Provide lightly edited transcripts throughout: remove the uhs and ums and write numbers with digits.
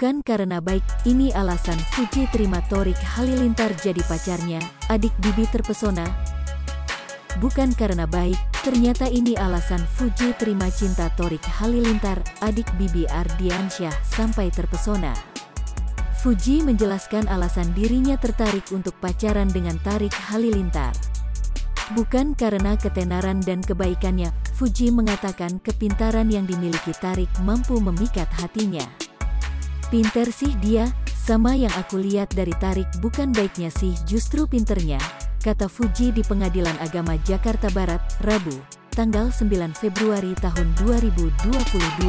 Bukan karena baik, ini alasan Fuji terima Thorik Halilintar jadi pacarnya, adik Bibi terpesona. Bukan karena baik, ternyata ini alasan Fuji terima cinta Thorik Halilintar, adik Bibi Ardiansyah sampai terpesona. Fuji menjelaskan alasan dirinya tertarik untuk pacaran dengan Thorik Halilintar. Bukan karena ketenaran dan kebaikannya, Fuji mengatakan kepintaran yang dimiliki Thorik mampu memikat hatinya. Pinter sih dia, sama yang aku lihat dari Thorik bukan baiknya sih justru pinternya, kata Fuji di Pengadilan Agama Jakarta Barat, Rabu, tanggal 9 Februari tahun 2022.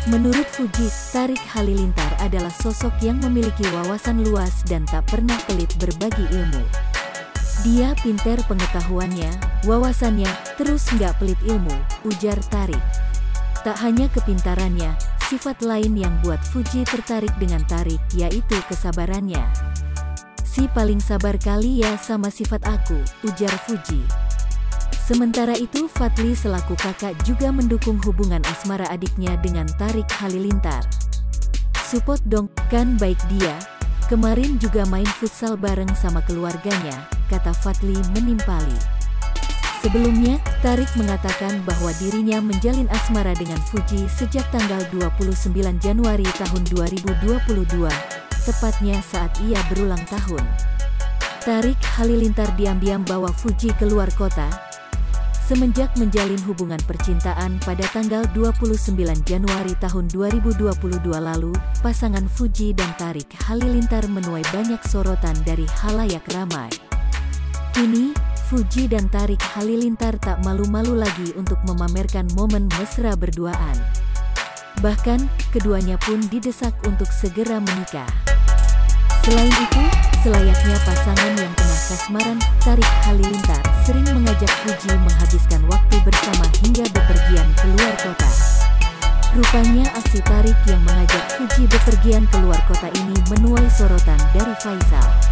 Menurut Fuji, Thorik Halilintar adalah sosok yang memiliki wawasan luas dan tak pernah pelit berbagi ilmu. Dia pinter pengetahuannya, wawasannya, terus nggak pelit ilmu, ujar Thorik. Tak hanya kepintarannya, sifat lain yang buat Fuji tertarik dengan Thorik yaitu kesabarannya. Si paling sabar kali ya sama sifat aku, ujar Fuji. Sementara itu Fadly selaku kakak juga mendukung hubungan asmara adiknya dengan Thorik Halilintar. Support dong, kan baik dia. Kemarin juga main futsal bareng sama keluarganya, kata Fadly menimpali. Sebelumnya, Thorik mengatakan bahwa dirinya menjalin asmara dengan Fuji sejak tanggal 29 Januari tahun 2022, tepatnya saat ia berulang tahun. Thorik Halilintar diam-diam bawa Fuji keluar kota. Semenjak menjalin hubungan percintaan pada tanggal 29 Januari tahun 2022 lalu, pasangan Fuji dan Thorik Halilintar menuai banyak sorotan dari khalayak ramai. Kini, Fuji dan Thorik Halilintar tak malu-malu lagi untuk memamerkan momen mesra berduaan. Bahkan, keduanya pun didesak untuk segera menikah. Selain itu, selayaknya pasangan yang tengah kasmaran, Thorik Halilintar sering mengajak Fuji menghabiskan waktu bersama hingga bepergian keluar kota. Rupanya aksi Thorik yang mengajak Fuji bepergian keluar kota ini menuai sorotan dari Faisal.